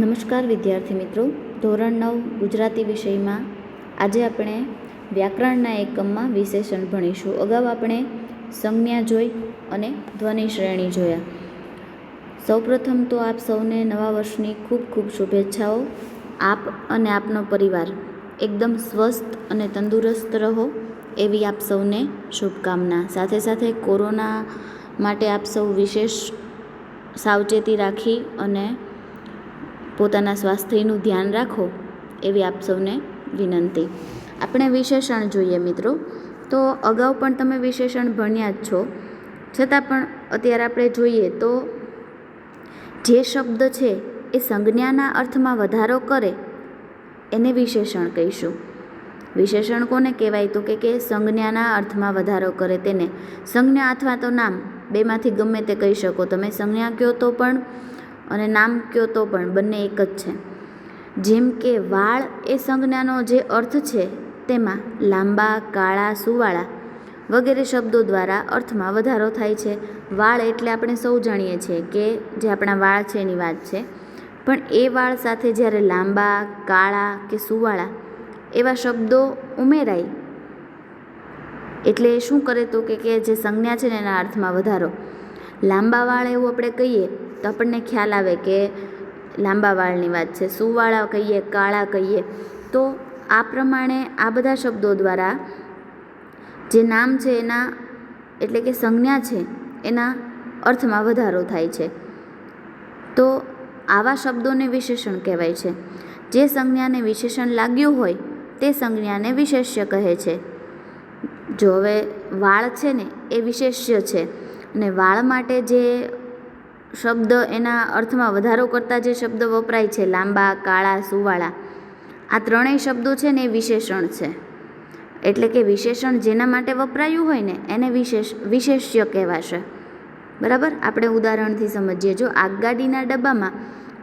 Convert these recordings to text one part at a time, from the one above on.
નમસ્કાર વિદ્યાર્થી મિત્રો, ધોરણ 9 ગુજરાતી વિષયમાં આજે આપણે વ્યાકરણના એકમમાં વિશેષણ ભણીશું. અગાઉ આપણે સંજ્ઞા જોઈ અને ધ્વનિ શ્રેણી જોયા. સૌપ્રથમ તો આપ સૌને નવા વર્ષની ખૂબ ખૂબ શુભેચ્છાઓ. આપ અને આપનો પરિવાર એકદમ સ્વસ્થ અને તંદુરસ્ત રહો એવી આપ સૌને શુભકામના. સાથે સાથે કોરોના માટે આપ સૌ વિશેષ સાવચેતી રાખી અને પોતાના સ્વાસ્થ્યનું ધ્યાન રાખો એવી આપ સૌને વિનંતી. આપણે વિશેષણ જોઈએ મિત્રો. તો અગાઉ પણ તમે વિશેષણ ભણ્યા જ છો, છતાં પણ અત્યારે આપણે જોઈએ તો જે શબ્દ છે એ સંજ્ઞાના અર્થમાં વધારો કરે એને વિશેષણ કહીશું. વિશેષણ કોને કહેવાય? તો કે સંજ્ઞાના અર્થમાં વધારો કરે તેને. સંજ્ઞા અથવા તો નામ બેમાંથી ગમે તે કહી શકો તમે. સંજ્ઞા કહો તો પણ અને નામ કહો તો પણ બંને એક જ છે. જેમ કે વાળ એ સંજ્ઞાનો જે અર્થ છે તેમાં લાંબા, કાળા, સુવાળા વગેરે શબ્દો દ્વારા અર્થમાં વધારો થાય છે. વાળ એટલે આપણે સૌ જાણીએ છીએ કે જે આપણા વાળ છે એની વાત છે, પણ એ વાળ સાથે જ્યારે લાંબા, કાળા કે સુવાળા એવા શબ્દો ઉમેરાય એટલે શું કરે તો કે જે સંજ્ઞા છે ને એના અર્થમાં વધારો. લાંબા વાળ એવું આપણે કહીએ તો આપણને ખ્યાલ આવે કે લાંબા વાળની વાત છે. સુવાળા કહીએ, કાળા કહીએ, તો આ પ્રમાણે આ બધા શબ્દો દ્વારા જે નામ છે એના એટલે કે સંજ્ઞા છે એના અર્થમાં વધારો થાય છે. તો આવા શબ્દોને વિશેષણ કહેવાય છે. જે સંજ્ઞાને વિશેષણ લાગ્યું હોય તે સંજ્ઞાને વિશેષ્ય કહે છે. જો હવે વાળ છે ને એ વિશેષ્ય છે અને વાળ માટે જે શબ્દ એના અર્થમાં વધારો કરતા જે શબ્દ વપરાય છે, લાંબા, કાળા, સુવાળા, આ ત્રણેય શબ્દો છે ને એ વિશેષણ છે. એટલે કે વિશેષણ જેના માટે વપરાયું હોય ને એને વિશેષ્ય કહેવાશે. બરાબર? આપણે ઉદાહરણથી સમજીએ. જો આગગાડીના ડબ્બામાં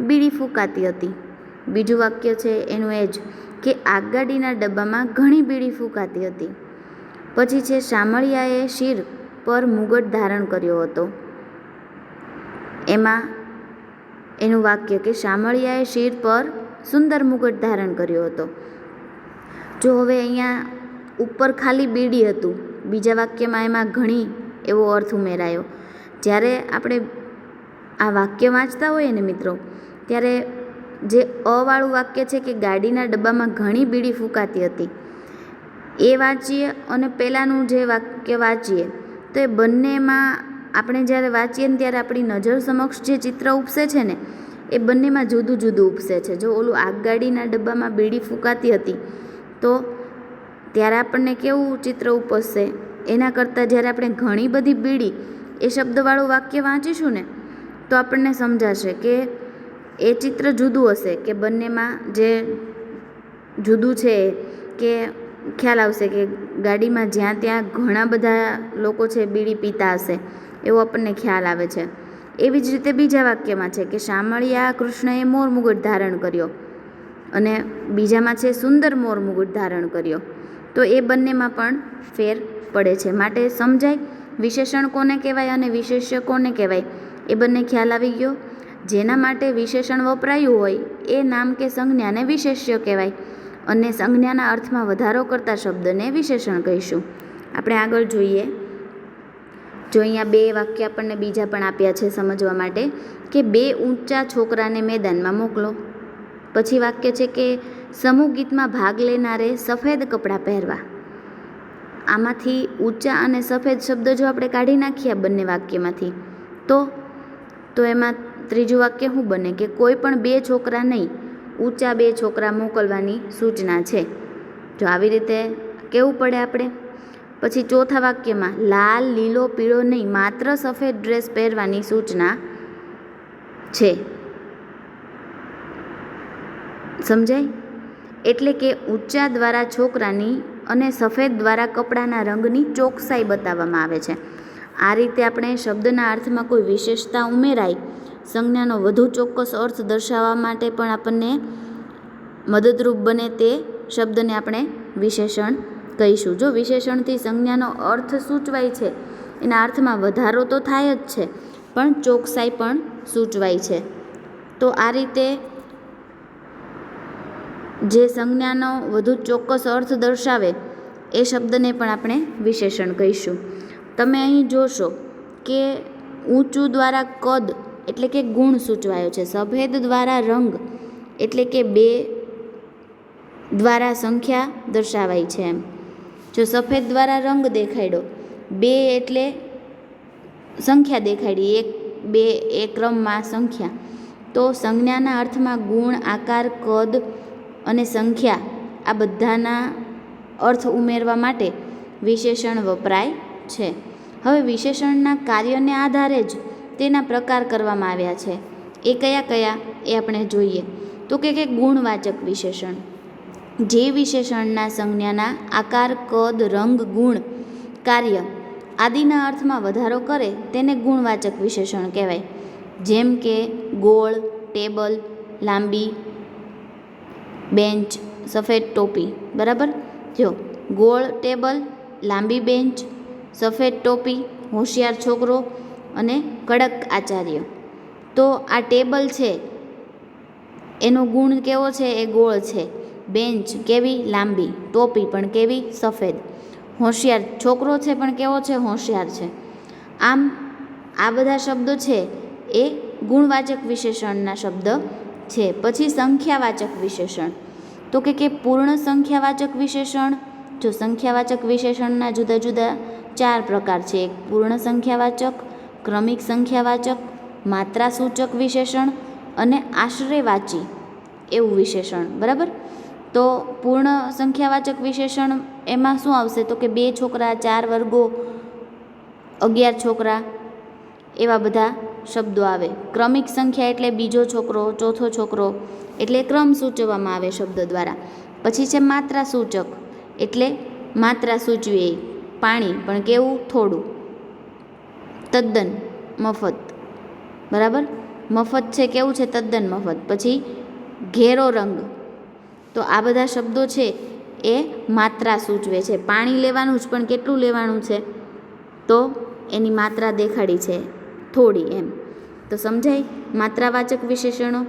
બીડી ફૂંકાતી હતી. બીજું વાક્ય છે એનું એ જ કે આગગાડીના ડબ્બામાં ઘણી બીડી ફૂંકાતી હતી. પછી છે શામળિયાએ શિર પર મુગટ ધારણ કર્યો હતો. એમાં એનું વાક્ય કે શામળિયાએ શિર પર સુંદર મુગટ ધારણ કર્યો હતો. જો હવે અહીંયા ઉપર ખાલી બીડી હતું, બીજા વાક્યમાં એમાં ઘણી એવો અર્થ ઉમેરાયો. જ્યારે આપણે આ વાક્ય વાંચતા હોઈએ ને મિત્રો, ત્યારે જે અવાળું વાક્ય છે કે ગાડીના ડબ્બામાં ઘણી બીડી ફૂંકાતી હતી એ વાંચીએ અને પહેલાંનું જે વાક્ય વાંચીએ તો એ બંનેમાં આપણે જ્યારે વાંચીએ ને ત્યારે આપણી નજર સમક્ષ જે ચિત્ર ઉપસે છે ને એ બંનેમાં જુદું જુદું ઉપસે છે. જો ઓલું આગગાડીના ડબ્બામાં બીડી ફૂંકાતી હતી તો ત્યારે આપણને કેવું ચિત્ર ઉપસશે, એના કરતાં જ્યારે આપણે ઘણી બધી બીડી એ શબ્દવાળું વાક્ય વાંચીશું ને તો આપણને સમજાશે કે એ ચિત્ર જુદું હશે, કે બંનેમાં જે જુદું છે કે ખ્યાલ આવશે કે ગાડીમાં જ્યાં ત્યાં ઘણા બધા લોકો છે બીડી પીતા હશે એવો આપણને ખ્યાલ આવે છે. એવી જ રીતે બીજા વાક્યમાં છે કે શામળિયા કૃષ્ણએ મોર મુગટ ધારણ કર્યો અને બીજામાં છે સુંદર મોર મુગટ ધારણ કર્યો. તો એ બંનેમાં પણ ફેર પડે છે. માટે સમજાય વિશેષણ કોને કહેવાય અને વિશેષ્ય કોને કહેવાય એ બંને ખ્યાલ આવી ગયો. જેના માટે વિશેષણ વપરાયું હોય એ નામ કે સંજ્ઞાને વિશેષ્ય કહેવાય અને સંજ્ઞાના અર્થમાં વધારો કરતા શબ્દને વિશેષણ કહીશું. આપણે આગળ જોઈએ. જો અહીંયા બે વાક્ય આપણને બીજા પણ આપ્યા છે સમજવા માટે કે બે ઊંચા છોકરાને મેદાનમાં મોકલો. પછી વાક્ય છે કે સમૂહ ગીતમાં ભાગ લેનારે સફેદ કપડાં પહેરવા. આમાંથી ઊંચા અને સફેદ શબ્દ જો આપણે કાઢી નાખીએ બંને વાક્યમાંથી તો એમાં ત્રીજું વાક્ય શું બને કે કોઈ પણ બે છોકરા નહીં, ઊંચા બે છોકરા મોકલવાની સૂચના છે. જો આવી રીતે કેવું પડે આપણે. પછી ચોથા વાક્યમાં લાલ, લીલો, પીળો નહીં, માત્ર સફેદ ડ્રેસ પહેરવાની સૂચના છે. સમજાય? એટલે કે ઊંચા દ્વારા છોકરાની અને સફેદ દ્વારા કપડાના રંગની ચોકસાઈ બતાવવામાં આવે છે. આ રીતે આપણે શબ્દના અર્થમાં કોઈ વિશેષતા ઉમેરાય, સંજ્ઞાનો વધુ ચોક્કસ અર્થ દર્શાવવા માટે પણ આપણને મદદરૂપ બને તે શબ્દને આપણે વિશેષણ કહીશું. જો વિશેષણથી સંજ્ઞાનો અર્થ સૂચવાય છે, એના અર્થમાં વધારો તો થાય જ છે પણ ચોકસાઈ પણ સૂચવાય છે. તો આ રીતે જે સંજ્ઞાનો વધુ ચોક્કસ અર્થ દર્શાવે એ શબ્દને પણ આપણે વિશેષણ કહીશું. તમે અહીં જોશો કે ઊંચું દ્વારા કદ એટલે કે ગુણ સૂચવાયો છે. સફેદ દ્વારા રંગ એટલે કે 2 દ્વારા સંખ્યા દર્શાવાઈ છે. એમ જો સફેદ દ્વારા રંગ દેખાડ્યો, 2 એટલે સંખ્યા દેખાડી, 1 2 એ ક્રમમાં સંખ્યા. તો સંજ્ઞાના અર્થમાં ગુણ, આકાર, કદ અને સંખ્યા આ બધાના અર્થ ઉમેરવા માટે વિશેષણ વપરાય છે. હવે વિશેષણના કાર્યને આધારે જ તેના પ્રકાર કરવામાં આવ્યા છે. એ કયા કયા એ આપણે જોઈએ. તો કે ગુણવાચક વિશેષણ, જે વિશેષણના સંજ્ઞાના આકાર, કદ, રંગ, ગુણ, કાર્ય આદિના અર્થમાં વધારો કરે તેને ગુણવાચક વિશેષણ કહેવાય. જેમ કે ગોળ, ટેબલ, લાંબી બેન્ચ, સફેદ ટોપી. બરાબર, જો ગોળ ટેબલ, લાંબી બેન્ચ, સફેદ ટોપી, હોશિયાર છોકરો અને કડક આચાર્ય. તો આ ટેબલ છે એનો ગુણ કેવો છે? એ ગોળ છે. બેન્ચ કેવી? લાંબી. ટોપી પણ કેવી? સફેદ. હોશિયાર છોકરો છે પણ કેવો છે? હોશિયાર છે. આમ આ બધા શબ્દો છે એ ગુણવાચક વિશેષણના શબ્દ છે. પછી સંખ્યાવાચક વિશેષણ, તો કે પૂર્ણ સંખ્યાવાચક વિશેષણ. જો સંખ્યાવાચક વિશેષણના જુદા જુદા 4 પ્રકાર છે. એક પૂર્ણ સંખ્યાવાચક, ક્રમિક સંખ્યાવાચક, માત્રાસૂચક વિશેષણ અને આશ્રયવાચી એવું વિશેષણ. બરાબર, તો પૂર્ણ સંખ્યાવાચક વિશેષણ એમાં શું આવશે? તો કે 2 છોકરા, 4 વર્ગો, 11 છોકરા, એવા બધા શબ્દો આવે. ક્રમિક સંખ્યા એટલે બીજો છોકરો, ચોથો છોકરો, એટલે ક્રમ સૂચવવામાં આવે શબ્દ દ્વારા. પછી છે માત્રાસૂચક, એટલે માત્રા સૂચવે. પાણી પણ કેવું? થોડું. તદ્દન મફત. બરાબર, મફત છે કેવું છે? તદ્દન મફત. પછી ઘેરો રંગ. તો આ બધા શબ્દો છે એ માત્રા સૂચવે છે. પાણી લેવાનું જ, પણ કેટલું લેવાનું છે? તો એની માત્રા દેખાડી છે, થોડી. એમ તો સમજાય માત્રાવાચક વિશેષણો.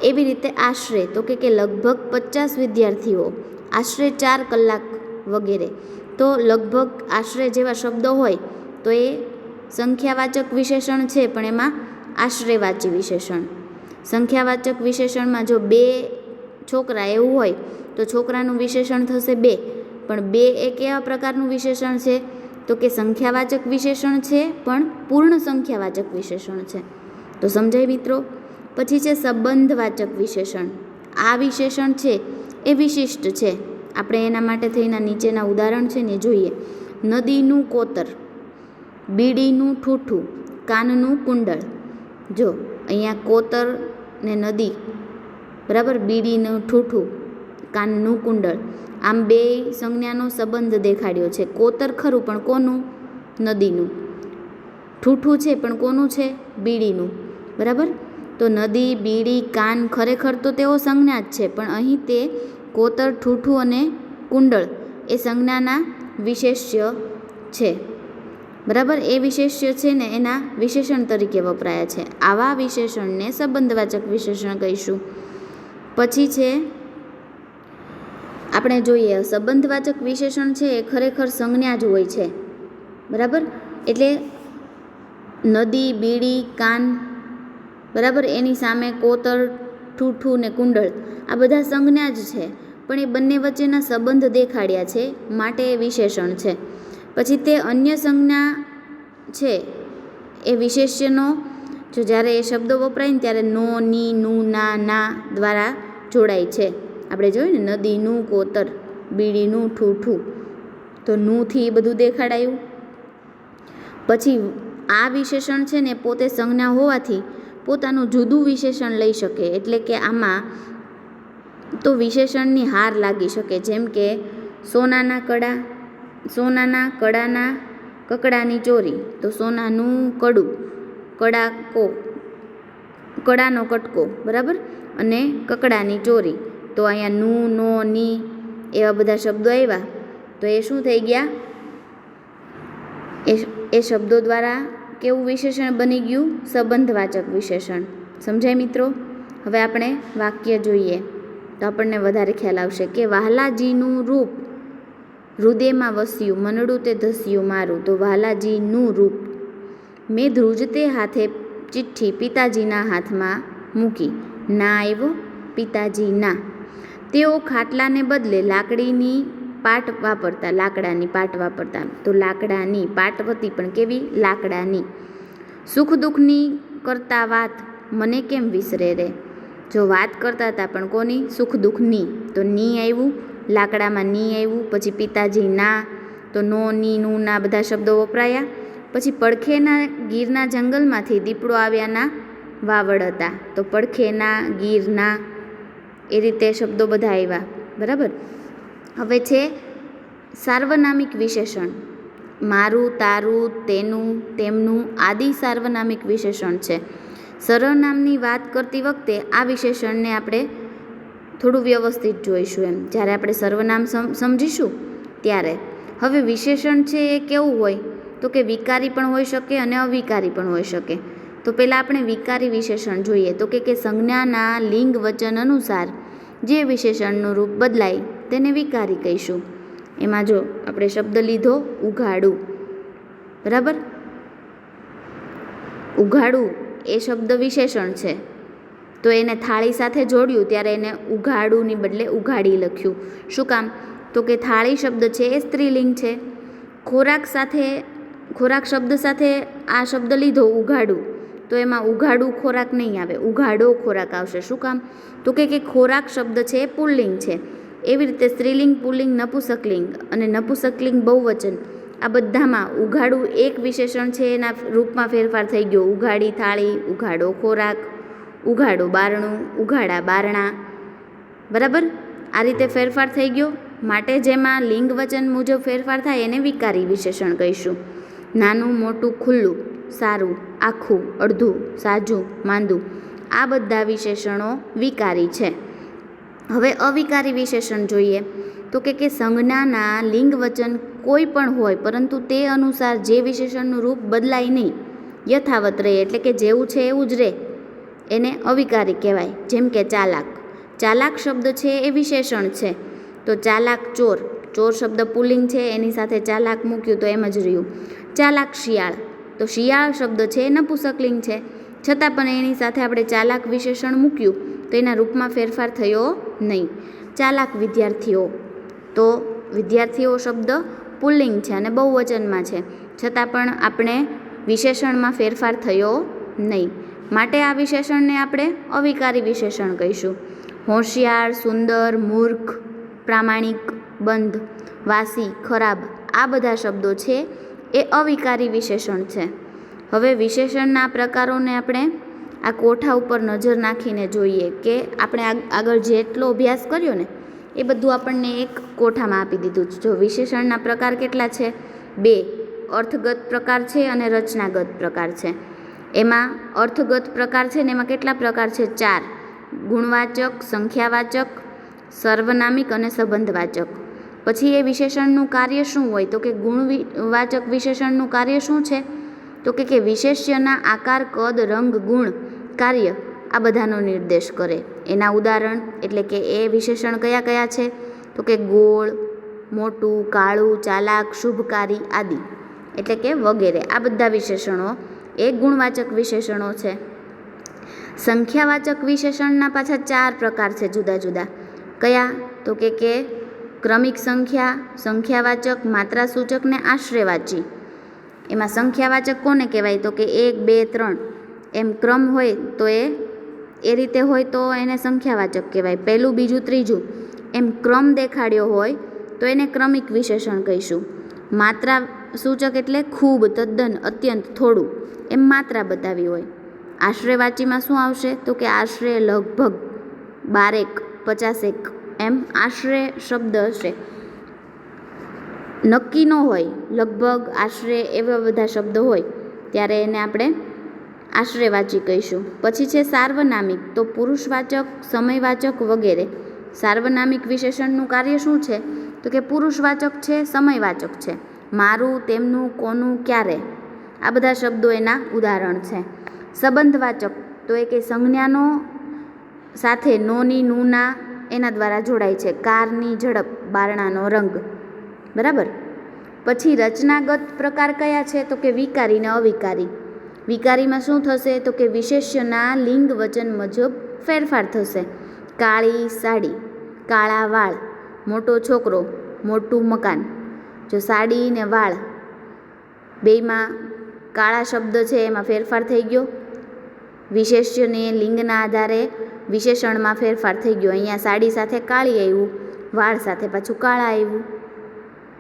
એવી રીતે આશરે, તો કે લગભગ 50 વિદ્યાર્થીઓ, આશરે 4 કલાક વગેરે. તો લગભગ, આશરે જેવા શબ્દો હોય તો એ સંખ્યાવાચક વિશેષણ છે, પણ એમાં આશ્રયવાચી વિશેષણ. સંખ્યાવાચક વિશેષણમાં જો 2 છોકરા એવું હોય તો છોકરાનું વિશેષણ થશે 2, પણ 2 એ કેવા પ્રકારનું વિશેષણ છે? તો કે સંખ્યાવાચક વિશેષણ છે, પણ પૂર્ણ સંખ્યાવાચક વિશેષણ છે. તો સમજાય મિત્રો? પછી છે સંબંધવાચક વિશેષણ. આ વિશેષણ છે એ વિશિષ્ટ છે. આપણે એના માટે થઈને નીચેના ઉદાહરણ છે ને જોઈએ. નદીનું કોતર, બીડીનું ઠૂઠું, કાનનું કુંડળ. જો અહીંયા કોતર ને નદી, બરાબર, બીડીનું ઠૂઠું, કાનનું કુંડળ, આમ 2 સંજ્ઞાનો સંબંધ દેખાડ્યો છે. કોતર ખરું, પણ કોનું? નદીનું. ઠૂઠું છે, પણ કોનું છે? બીડીનું. બરાબર, તો નદી, બીડી, કાન ખરેખર તો તેઓ સંજ્ઞા જ છે, પણ અહીં તે કોતર, ઠૂઠું અને કુંડળ એ સંજ્ઞાના વિશેષ્ય છે. બરાબર, એ વિશેષ્ય છે ને એના વિશેષણ તરીકે વપરાયા છે. આવા વિશેષણને સંબંધવાચક વિશેષણ કહીશું. પછી છે આપણે જોઈએ સંબંધવાચક વિશેષણ છે એ ખરેખર સંજ્ઞા જ હોય છે. બરાબર, એટલે નદી, બીડી, કાન, બરાબર, એની સામે કોતર, ઠૂઠું ને કુંડળ આ બધા સંજ્ઞા જ છે, પણ એ બંને વચ્ચેના સંબંધ દેખાડ્યા છે, માટે એ વિશેષણ છે. પછી તે અન્ય સંજ્ઞા છે એ વિશેષ્યનો જો જ્યારે એ શબ્દો વપરાય ને ત્યારે નો, ની, નું, ના દ્વારા જોડાય છે. આપણે જોયું ને નદીનું કોતર, બીડીનું ઠૂઠું, તો નુંથી એ બધું દેખાડાયું. પછી આ વિશેષણ છે ને પોતે સંજ્ઞા હોવાથી પોતાનું જુદું વિશેષણ લઈ શકે. એટલે કે આમાં તો વિશેષણની હાર લાગી શકે. જેમ કે સોનાના કડા, સોનાના કડાના કકડાની ચોરી, તો સોનાનું કડું, કડાકો, કડાનો કટકો. બરાબર, અને કકડાની ચોરી. તો અહીંયા નું, નો, ની એવા બધા શબ્દો આવ્યા, તો એ શું થઈ ગયા? એ શબ્દો દ્વારા કેવું વિશેષણ બની ગયું? સંબંધવાચક વિશેષણ. સમજાય મિત્રો? હવે આપણે વાક્ય જોઈએ. તો આપણને વધારે ખ્યાલ આવશે કે વહાલાજીનું રૂપ હૃદયમાં વસ્યું, મનડું તે ધસ્યું મારું. તો વહાલાજીનું રૂપ. મેં ધ્રુજતે હાથે ચિઠ્ઠી પિતાજીના હાથમાં મૂકી. ના આવ્યો પિતાજીના. તેઓ ખાટલાને બદલે લાકડીની પાટ વાપરતા, લાકડાની પાટ વાપરતા. તો લાકડાની પાટવતી પણ કેવી? લાકડાની. સુખ દુઃખની કરતા વાત મને કેમ વિસરે રે. જો વાત કરતા હતા પણ કોની? સુખ દુઃખની. તો ની આવ્યું, લાકડામાં ની આવ્યું. પછી પિતાજી ના, તો નો, ની, નું, ના બધા શબ્દો વપરાયા. પછી પડખેના ગીરના જંગલમાંથી દીપડો આવ્યાના વાવડ હતા. તો પડખેના, ગીરના, એ રીતે શબ્દો બધા આવ્યા. બરાબર. હવે છે સાર્વનામિક વિશેષણ. મારું, તારું, તેનું, તેમનું આદિ સાર્વનામિક વિશેષણ છે. સર્વનામની વાત કરતી વખતે આ વિશેષણને આપણે થોડું વ્યવસ્થિત જોઈશું એમ, જ્યારે આપણે સર્વનામ સમજીશું ત્યારે. હવે વિશેષણ છે એ કેવું હોય? તો કે વિકારી પણ હોઈ શકે અને અવિકારી પણ હોઈ શકે. તો પહેલાં આપણે વિકારી વિશેષણ જોઈએ. તો કે સંજ્ઞાના લિંગ વચન અનુસાર જે વિશેષણનું રૂપ બદલાય તેને વિકારી કહીશું. એમાં જો આપણે શબ્દ લીધો ઉઘાડું. બરાબર. ઉઘાડું એ શબ્દ વિશેષણ છે, તો એને થાળી સાથે જોડ્યું ત્યારે એને ઉઘાડુંની બદલે ઉઘાડી લખ્યું. શું કામ? તો કે થાળી શબ્દ છે એ સ્ત્રીલિંગ છે. ખોરાક શબ્દ સાથે આ શબ્દ લીધો ઉઘાડું, તો એમાં ઉઘાડું ખોરાક નહીં આવે, ઉઘાડો ખોરાક આવશે. શું કામ? તો કે ખોરાક શબ્દ છે એ પુલ્લિંગ છે. એવી રીતે સ્ત્રીલિંગ, પુલ્લિંગ, નપુસકલિંગ અને નપુસકલિંગ બહુવચન, આ બધામાં ઉઘાડું એક વિશેષણ છે એના રૂપમાં ફેરફાર થઈ ગયો. ઉઘાડી થાળી, ઉઘાડો ખોરાક, ઉઘાડો બારણું, ઉઘાડા બારણા. બરાબર. આ રીતે ફેરફાર થઈ ગયો. માટે જેમાં લિંગ વચન મુજબ ફેરફાર થાય એને વિકારી વિશેષણ કહીશું. નાનું, મોટું, ખુલ્લું, સારું, આખું, અડધું, સાજું, માંદું, આ બધા વિશેષણો વિકારી છે. હવે અવિકારી વિશેષણ જોઈએ. તો કે સંજ્ઞાના લિંગ વચન કોઈ પણ હોય પરંતુ તે અનુસાર જે વિશેષણનું રૂપ બદલાય નહીં, યથાવત રહે, એટલે કે જેવું છે એવું જ રહે, એને અવિકારી કહેવાય. જેમ કે ચાલાક. ચાલાક શબ્દ છે એ વિશેષણ છે. તો ચાલાક ચોર, ચોર શબ્દ પુલ્લિંગ છે, એની સાથે ચાલાક મૂક્યું તો એમ જ રહ્યું. ચાલાક શિયાળ, તો શિયાળ શબ્દ છે એ નપુસકલિંગ છે, છતાં પણ એની સાથે આપણે ચાલાક વિશેષણ મૂક્યું તો એના રૂપમાં ફેરફાર થયો નહીં. ચાલાક વિદ્યાર્થીઓ, તો વિદ્યાર્થીઓ શબ્દ પુલ્લિંગ છે અને બહુવચનમાં છે, છતાં પણ આપણે વિશેષણમાં ફેરફાર થયો નહીં. માટે આ વિશેષણને આપણે અવિકારી વિશેષણ કહીશું. હોશિયાર, સુંદર, મૂર્ખ, પ્રામાણિક, બંધ, વાસી, ખરાબ, આ બધા શબ્દો છે એ અવિકારી વિશેષણ છે. હવે વિશેષણના પ્રકારોને આપણે આ કોઠા ઉપર નજર નાખીને જોઈએ કે આપણે આગળ જેટલો અભ્યાસ કર્યો ને એ બધું આપણને એક કોઠામાં આપી દીધું છે. જો વિશેષણના પ્રકાર કેટલા છે? 2. અર્થગત પ્રકાર છે અને રચનાગત પ્રકાર છે. એમાં અર્થગત પ્રકાર છે ને એમાં કેટલા પ્રકાર છે? 4. ગુણવાચક, સંખ્યાવાચક, સર્વનામિક અને સંબંધવાચક. પછી એ વિશેષણનું કાર્ય શું હોય? તો કે ગુણવાચક વિશેષણનું કાર્ય શું છે? તો કે વિશેષ્યના આકાર, કદ, રંગ, ગુણ, કાર્ય આ બધાનો નિર્દેશ કરે. એના ઉદાહરણ એટલે કે એ વિશેષણ કયા કયા છે? તો કે ગોળ, મોટું, કાળું, ચાલાક, શુભકારી આદિ, એટલે કે વગેરે. આ બધા વિશેષણો એ ગુણવાચક વિશેષણો છે. સંખ્યાવાચક વિશેષણના પાછા 4 પ્રકાર છે જુદા જુદા. કયા? તો કે ક્રમિક સંખ્યા, સંખ્યાવાચક, માત્રાસૂચક ને આશ્રયવાચી. એમાં સંખ્યાવાચક કોને કહેવાય? તો કે 1, 2, 3 એમ ક્રમ હોય તો એ રીતે હોય તો એને સંખ્યાવાચક કહેવાય. પહેલું, બીજું, ત્રીજું એમ ક્રમ દેખાડ્યો હોય તો એને ક્રમિક વિશેષણ કહીશું. માત્રા સૂચક એટલે ખૂબ, તદ્દન, અત્યંત, થોડું એમ માત્રા બતાવી હોય. આશ્રયવાચીમાં શું આવશે? તો કે આશ્રય, લગભગ, 12, 50 એમ આશ્રય શબ્દ હશે. નક્કી ન હોય, લગભગ, આશ્રય એવા બધા શબ્દ હોય ત્યારે એને આપણે આશ્રયવાચી કહીશું. પછી છે સાર્વનામિક, તો પુરુષવાચક, સમયવાચક વગેરે. સાર્વનામિક વિશેષણનું કાર્ય શું છે? તો કે પુરુષવાચક છે, સમયવાચક છે. મારું, તેમનું, કોનું, ક્યારે, આ બધા શબ્દો એના ઉદાહરણ છે. સંબંધવાચક, તો એ કે સંજ્ઞાનો સાથે નોની, નુના એના દ્વારા જોડાય છે. કારની ઝડપ, બારણાનો રંગ. બરાબર. પછી રચનાગત પ્રકાર કયા છે? તો કે વિકારી ને અવિકારી. વિકારીમાં શું થશે? તો કે વિશેષ્યના લિંગ વચન મુજબ ફેરફાર થશે. કાળી સાડી, કાળા વાળ, મોટો છોકરો, મોટું મકાન. જો સાડી ને વાળ બેયમાં કાળા શબ્દ છે એમાં ફેરફાર થઈ ગયો. વિશેષ્યને લિંગના આધારે વિશેષણમાં ફેરફાર થઈ ગયો. અહીંયા સાડી સાથે કાળી આવ્યું, વાળ સાથે પાછું કાળા આવ્યું.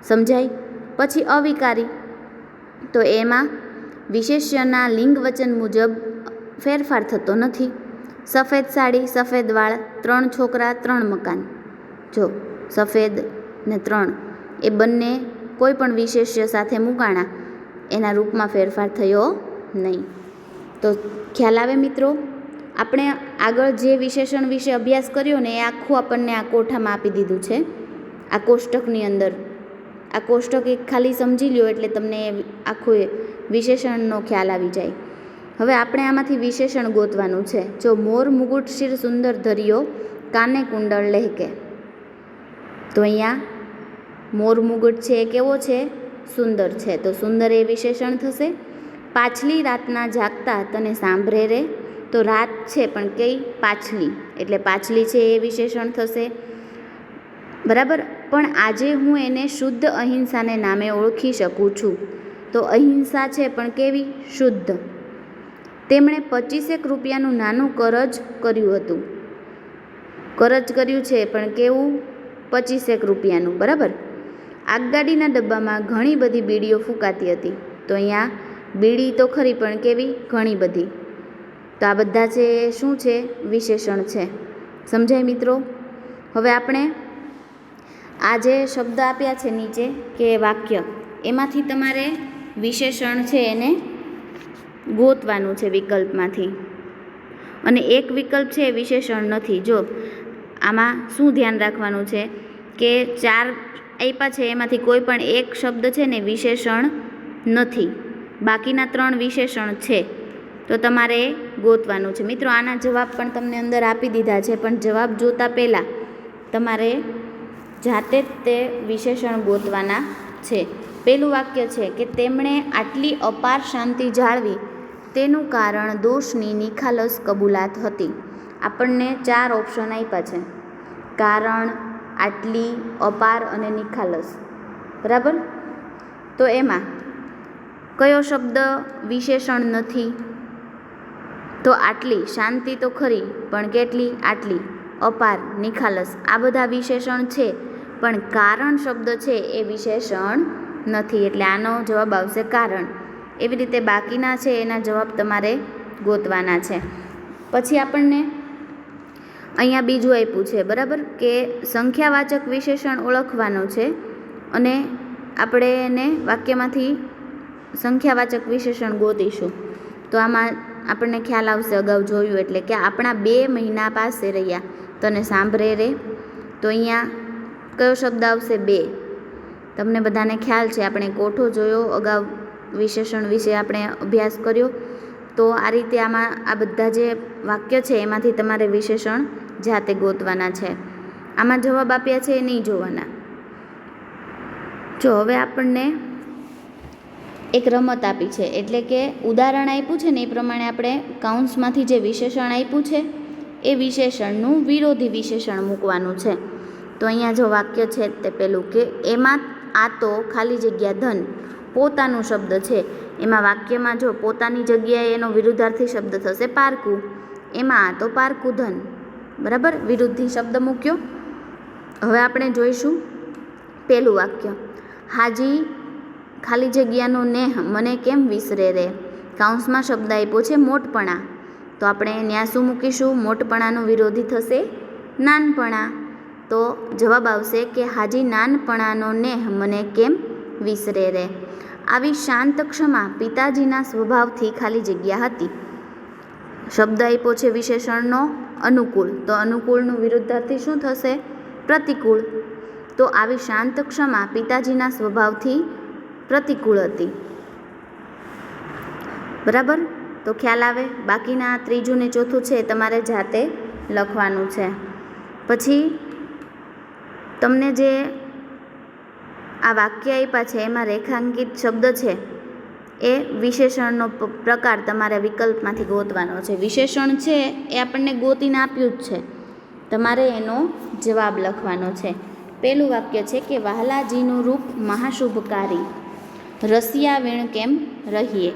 સમજાય? પછી અવિકારી, તો એમાં વિશેષ્યના લિંગ વચન મુજબ ફેરફાર થતો નથી. સફેદ સાડી, સફેદ વાળ, 3 છોકરા, 3 મકાન. જો સફેદ ને 3 એ બંને કોઈ પણ વિશેષ્ય સાથે મૂકાણા, એના રૂપમાં ફેરફાર થયો નહીં. તો ખ્યાલ આવે મિત્રો? આપણે આગળ જે વિશેષણ વિશે અભ્યાસ કર્યો ને એ આખું આપણને આ કોઠામાં આપી દીધું છે, આ કોષ્ટકની અંદર. આ કોષ્ટક એક ખાલી સમજી લ્યો એટલે તમને આખું વિશેષણનો ખ્યાલ આવી જાય. હવે આપણે આમાંથી વિશેષણ ગોતવાનું છે. જો મોર મુગુટ શિર સુંદર ધર્યો, કાને કુંડળ લહેકે. તો અહીંયા મોર મુગુટ છે એ કેવો છે? સુંદર છે. તો સુંદર એ વિશેષણ થશે. પાછલી રાતના જાગતા તને સાંભળે રે. તો રાત છે પણ કઈ? પાછલી, એટલે પાછલી છે એ વિશેષણ થશે. બરાબર. પણ આજે હું એને શુદ્ધ અહિંસાને નામે ઓળખી શકું છું. તો અહિંસા છે પણ કેવી? શુદ્ધ. તેમણે 25 રૂપિયાનું નાનું કરજ કર્યું હતું. કરજ કર્યું છે પણ કેવું? 25 રૂપિયાનું. બરાબર. આગગાડીના ડબ્બામાં ઘણી બધી બીડીઓ ફૂંકાતી હતી. તો અહીંયા બીડી તો ખરી પણ કેવી? ઘણી બધી. તો આ બધા છે શું છે? વિશેષણ છે. સમજાય મિત્રો? હવે આપણે આ જે શબ્દ આપ્યા છે નીચે કે વાક્ય, એમાંથી તમારે વિશેષણ છે એને ગોતવાનું છે વિકલ્પમાંથી. અને એક વિકલ્પ છે એ વિશેષણ નથી. જો આમાં શું ધ્યાન રાખવાનું છે કે 4 આપ્યા છે એમાંથી કોઈ પણ એક શબ્દ છે ને વિશેષણ નથી, બાકીના 3 વિશેષણ છે. તો તમારે ગોતવાનું છે. મિત્રો આના જવાબ પણ તમને અંદર આપી દીધા છે, પણ જવાબ જોતા પહેલાં તમારે જાતે જ તે વિશેષણ ગોતવાના છે. પહેલું વાક્ય છે કે તેમણે આટલી અપાર શાંતિ જાળવી તેનું કારણ દોષની નિખાલસ કબૂલાત હતી. આપણને 4 ઓપ્શન આપ્યા છે: કારણ, આટલી, અપાર અને નિખાલસ. બરાબર. તો એમાં કયો શબ્દ વિશેષણ નથી? તો આટલી. શાંતિ તો ખરી પણ કેટલી? આટલી. અપાર, નિખાલસ આ બધા વિશેષણ છે, પણ કારણ શબ્દ છે એ વિશેષણ નથી. એટલે આનો જવાબ આવશે કારણ. એવી રીતે બાકીના છે એના જવાબ તમારે ગોતવાના છે. પછી આપણને અહીંયા બીજું આપ્યું છે. બરાબર. કે સંખ્યાવાચક વિશેષણ ઓળખવાનું છે અને આપણે એને વાક્યમાંથી સંખ્યાવાચક વિશેષણ ગોતીશું. તો આમાં આપણને ખ્યાલ આવશે, અગાઉ જોયું એટલે, કે આપણા 2 મહિના પાસે રહ્યા તને સાંભળે રે. તો અહીંયા કયો શબ્દ આવશે? 2. તમને બધાને ખ્યાલ છે, આપણે કોઠો જોયો, અગાઉ વિશેષણ વિશે આપણે અભ્યાસ કર્યો. તો આ રીતે આમાં આ બધા જે વાક્ય છે એમાંથી તમારે વિશેષણ જાતે ગોતવાના છે. આમાં જવાબ આપ્યા છે એ નહીં જોવાના. જો હવે આપણને એક રમત આપી છે, એટલે કે ઉદાહરણ આપ્યું છે ને એ પ્રમાણે આપણે કાઉન્સમાંથી જે વિશેષણ આપ્યું છે એ વિશેષણનું વિરોધી વિશેષણ મૂકવાનું છે. તો અહીંયા જો વાક્ય છે તે પેલું કે એમાં આ તો ખાલી જગ્યા ધન પોતાનું શબ્દ છે. એમાં વાક્યમાં જો પોતાની જગ્યાએ એનો વિરુદ્ધાર્થી શબ્દ થશે પારકું. એમાં આ તો પારકું ધન. બરાબર. વિરુદ્ધી શબ્દ મૂક્યો. હવે આપણે જોઈશું પેલું વાક્ય. હાજી ખાલી જગ્યાનો નેહ મને કેમ વિસરે રે. કાઉન્સમાં શબ્દ આપ્યો છે મોટપણા. તો આપણે ત્યાં શું મૂકીશું? મોટપણાનું વિરોધી થશે નાનપણા. તો જવાબ આવશે કે હાજી નાનપણાનો નેહ મને કેમ વિસરે રે. આવી શાંત ક્ષમા પિતાજીના સ્વભાવથી ખાલી જગ્યા હતી. શબ્દ આપ્યો છે વિશેષણનો અનુકૂળ. તો અનુકૂળનું વિરુદ્ધાર્થી શું થશે? પ્રતિકૂળ. તો આવી શાંત ક્ષમા પિતાજીના સ્વભાવથી પ્રતિકૂળ હતી. બરાબર. તો ખ્યાલ આવે. બાકીના ત્રીજું ને ચોથું છે તમારે જાતે લખવાનું છે. પછી તમને જે આ વાક્ય આપ્યા છે એમાં રેખાંકિત શબ્દ છે એ વિશેષણનો પ્રકાર તમારે વિકલ્પમાંથી ગોતવાનો છે. વિશેષણ છે એ આપણને ગોતીને આપ્યું જ છે, તમારે એનો જવાબ લખવાનો છે. પહેલું વાક્ય છે કે વહાલાજીનું રૂપ મહાશુભકારી, રસિયા વીણ કેમ રહીએ.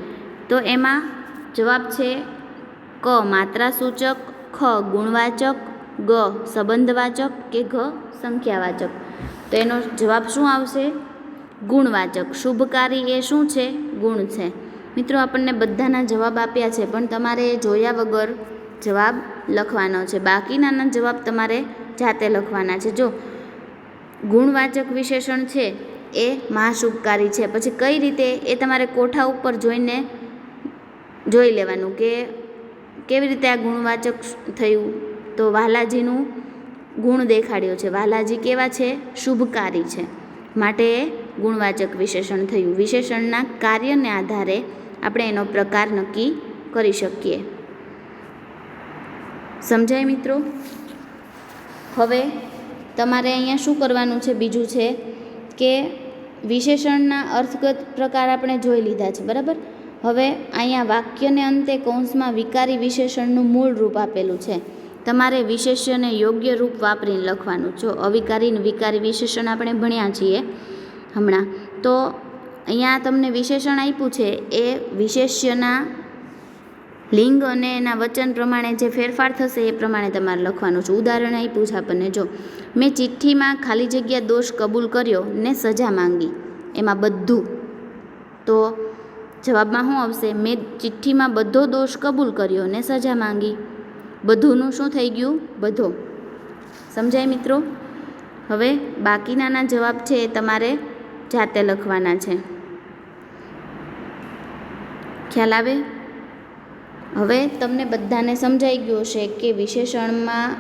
તો એમાં જવાબ છે ક માત્રાસૂચક, ખ ગુણવાચક, ગ સંબંધવાચક કે ઘ સંખ્યાવાચક. તો એનો જવાબ શું આવશે? ગુણવાચક. શુભકારી એ શું છે? ગુણ છે. મિત્રો આપણને બધાના જવાબ આપ્યા છે, પણ તમારે એ જોયા વગર જવાબ લખવાનો છે. બાકીના જવાબ તમારે જાતે લખવાના છે. જો ગુણવાચક વિશેષણ છે એ મહાશુભકારી છે, પછી કઈ રીતે એ તમારે કોઠા ઉપર જોઈને જોઈ લેવાનું કે કેવી રીતે આ ગુણવાચક થયું. તો વહાલાજીનું ગુણ દેખાડ્યો છે, વહાલાજી કેવા છે? શુભકારી છે, માટે એ ગુણવાચક વિશેષણ થયું. વિશેષણના કાર્યને આધારે આપણે એનો પ્રકાર નક્કી કરી શકીએ. સમજાય મિત્રો? હવે તમારે અહીંયા શું કરવાનું છે? બીજું છે કે વિશેષણના અર્થગત પ્રકાર આપણે જોઈ લીધા છે, બરાબર. હવે અહીંયા વાક્યને અંતે કૌંસમાં વિકારી વિશેષણનું મૂળ રૂપ આપેલું છે. તમારે વિશેષ્યને યોગ્ય રૂપ વાપરીને લખવાનું. જો અવિકારી અને વિકારી વિશેષણ આપણે ભણ્યા છીએ હમણાં, તો અહીંયા તમને વિશેષણ આપ્યું છે એ વિશેષ્યના લિંગ અને એના વચન પ્રમાણે જે ફેરફાર થશે એ પ્રમાણે તમારે લખવાનું છે. ઉદાહરણ આપ્યું છે આપણને. જો મેં ચિઠ્ઠીમાં ખાલી જગ્યા દોષ કબૂલ કર્યો ને સજા માંગી, એમાં બધું. તો જવાબમાં શું આવશે? મેં ચિઠ્ઠીમાં બધો દોષ કબૂલ કર્યો ને સજા માંગી. બધુંનું શું થઈ ગયું? બધો. સમજાય મિત્રો? હવે બાકીના જવાબ છે એ તમારે જાતે લખવાના છે. ખ્યાલ આવે? હવે તમને બધાને સમજાઈ ગયું હશે કે વિશેષણમાં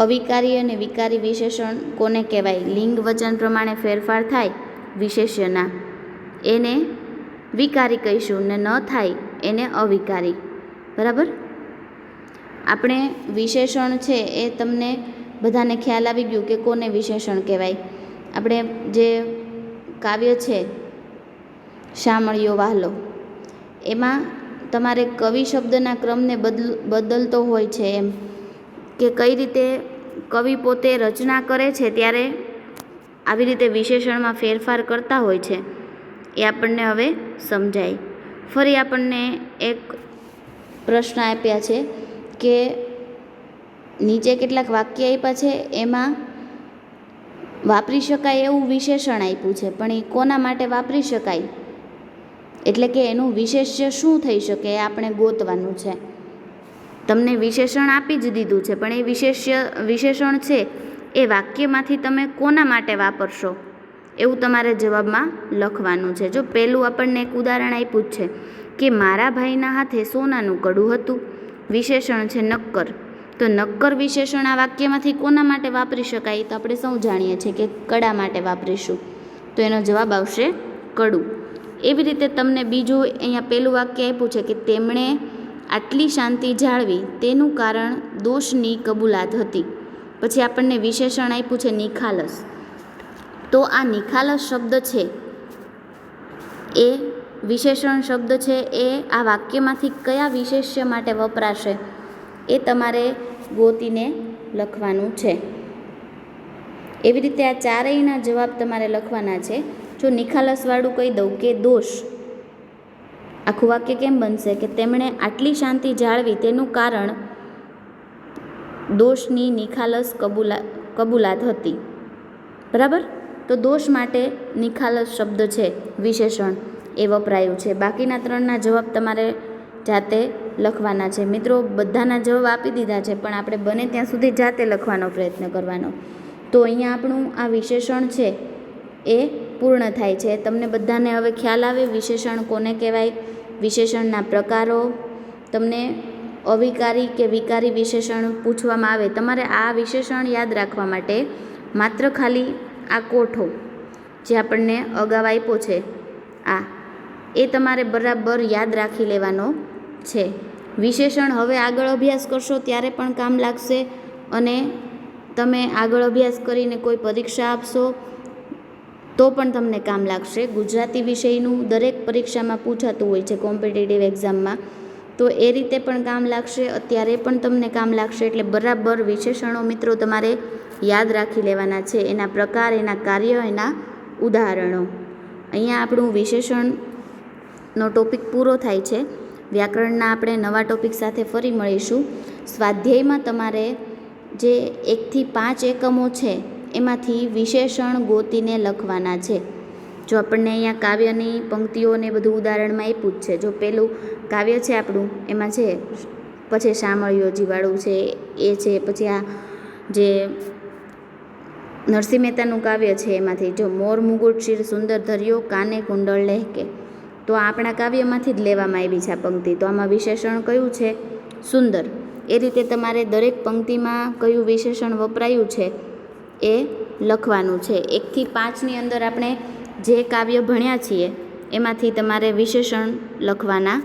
અવિકારી અને વિકારી વિશેષણ કોને કહેવાય. લિંગ વચન પ્રમાણે ફેરફાર થાય વિશેષ્યના એને વિકારી કહીશું, ને ન થાય એને અવિકારી. બરાબર? આપણે વિશેષણ છે એ તમને બધાને ખ્યાલ આવી ગયું કે કોને વિશેષણ કહેવાય. આપણે જે કાવ્ય છે શામળિયો વહાલો, એમાં તમારે કવિ શબ્દના ક્રમને બદલતો હોય છે, એમ કે કઈ રીતે કવિ પોતે રચના કરે છે ત્યારે આવી રીતે વિશેષણમાં ફેરફાર કરતા હોય છે, એ આપણને હવે સમજાય. ફરી આપણને એક પ્રશ્ન આપ્યા છે કે નીચે કેટલાક વાક્ય આપ્યા છે, એમાં વાપરી શકાય એવું વિશેષણ આપ્યું છે, પણ એ કોના માટે વાપરી શકાય, એટલે કે એનું વિશેષ્ય શું થઈ શકે એ આપણે ગોતવાનું છે. તમને વિશેષણ આપી જ દીધું છે, પણ એ વિશેષણ છે એ વાક્યમાંથી તમે કોના માટે વાપરશો એવું તમારે જવાબમાં લખવાનું છે. જો પહેલું આપણને એક ઉદાહરણ આપ્યું જ છે કે મારા ભાઈના હાથે સોનાનું કડું હતું. વિશેષણ છે નક્કર. તો નક્કર વિશેષણ આ વાક્યમાંથી કોના માટે વાપરી શકાય? તો આપણે સૌ જાણીએ છીએ કે કડા માટે વાપરીશું. તો એનો જવાબ આવશે કડું. એવી રીતે તમને બીજું અહીંયા પહેલું વાક્ય આપ્યું છે કે તેમણે આટલી શાંતિ જાળવી તેનું કારણ દોષની કબૂલાત હતી. પછી આપણને વિશેષણ આપ્યું છે નિખાલસ. તો આ નિખાલસ શબ્દ છે એ વિશેષણ શબ્દ છે એ આ વાક્યમાંથી કયા વિશેષ્ય માટે વપરાશે એ તમારે ગોતીને લખવાનું છે. એવી રીતે આ ચારેયના જવાબ તમારે લખવાના છે. જો નિખાલસવાળું કહી દઉં કે દોષ, આખું વાક્ય કેમ બનશે કે તેમણે આટલી શાંતિ જાળવી તેનું કારણ દોષની નિખાલસ કબૂલાત હતી. બરાબર? તો દોષ માટે નિખાલસ શબ્દ છે વિશેષણ એ વપરાયું છે. બાકીના ત્રણના જવાબ તમારે જાતે લખવાના છે. મિત્રો બધાના જવાબ આપી દીધા છે, પણ આપણે બને ત્યાં સુધી જાતે લખવાનો પ્રયત્ન કરવાનો. તો અહીંયા આપણું આ વિશેષણ છે એ પૂર્ણ થાય છે. તમને બધાને હવે ખ્યાલ આવે વિશેષણ કોને કહેવાય, વિશેષણના પ્રકારો. તમને અવિકારી કે વિકારી વિશેષણ પૂછવામાં આવે, તમારે આ વિશેષણ યાદ રાખવા માટે માત્ર ખાલી આ કોઠો જે આપણને અગાઉ આપ્યો છે એ તમારે બરાબર યાદ રાખી લેવાનો છે. વિશેષણ હવે આગળ અભ્યાસ કરશો ત્યારે પણ કામ લાગશે, અને તમે આગળ અભ્યાસ કરીને કોઈ પરીક્ષા આપશો તો પણ તમને કામ લાગશે. ગુજરાતી વિષયનું દરેક પરીક્ષામાં પૂછાતું હોય છે કોમ્પિટિટિવ એક્ઝામમાં, તો એ રીતે પણ કામ લાગશે, અત્યારે પણ તમને કામ લાગશે. એટલે બરાબર વિશેષણો મિત્રો તમારે યાદ રાખી લેવાના છે, એના પ્રકાર, એના કાર્ય, એના ઉદાહરણો. અહીંયા આપણું વિશેષણનો ટોપિક પૂરો થાય છે. વ્યાકરણના આપણે નવા ટોપિક સાથે ફરી મળીશું. સ્વાધ્યાયમાં તમારે જે 1 થી 5 એકમો છે એમાંથી વિશેષણ ગોતીને લખવાના છે. જો આપણને અહીંયા કાવ્યની પંક્તિઓને બધું ઉદાહરણમાં આપ્યું જ છે. જો પેલું કાવ્ય છે આપણું, એમાં છે, પછી શામળિયોજીવાળું છે એ છે, પછી આ જે નરસિંહ મહેતાનું કાવ્ય છે એમાંથી જો મોર મુગુટ શિર સુંદર ધર્યો કાને કુંડળ લહેકે, તો આપણા કાવ્યમાંથી જ લેવામાં આવી છે આ પંક્તિ. તો આમાં વિશેષણ કયું છે? સુંદર. એ રીતે તમારે દરેક પંક્તિમાં કયું વિશેષણ વપરાયું છે એ લખવાનું છે. 1 થી 5ની અંદર આપણે જે કાવ્ય ભણ્યા છીએ એમાંથી તમારે વિશેષણ લખવાના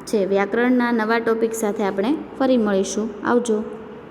છે. વ્યાકરણના નવા ટોપિક સાથે આપણે ફરી મળીશું. આવજો.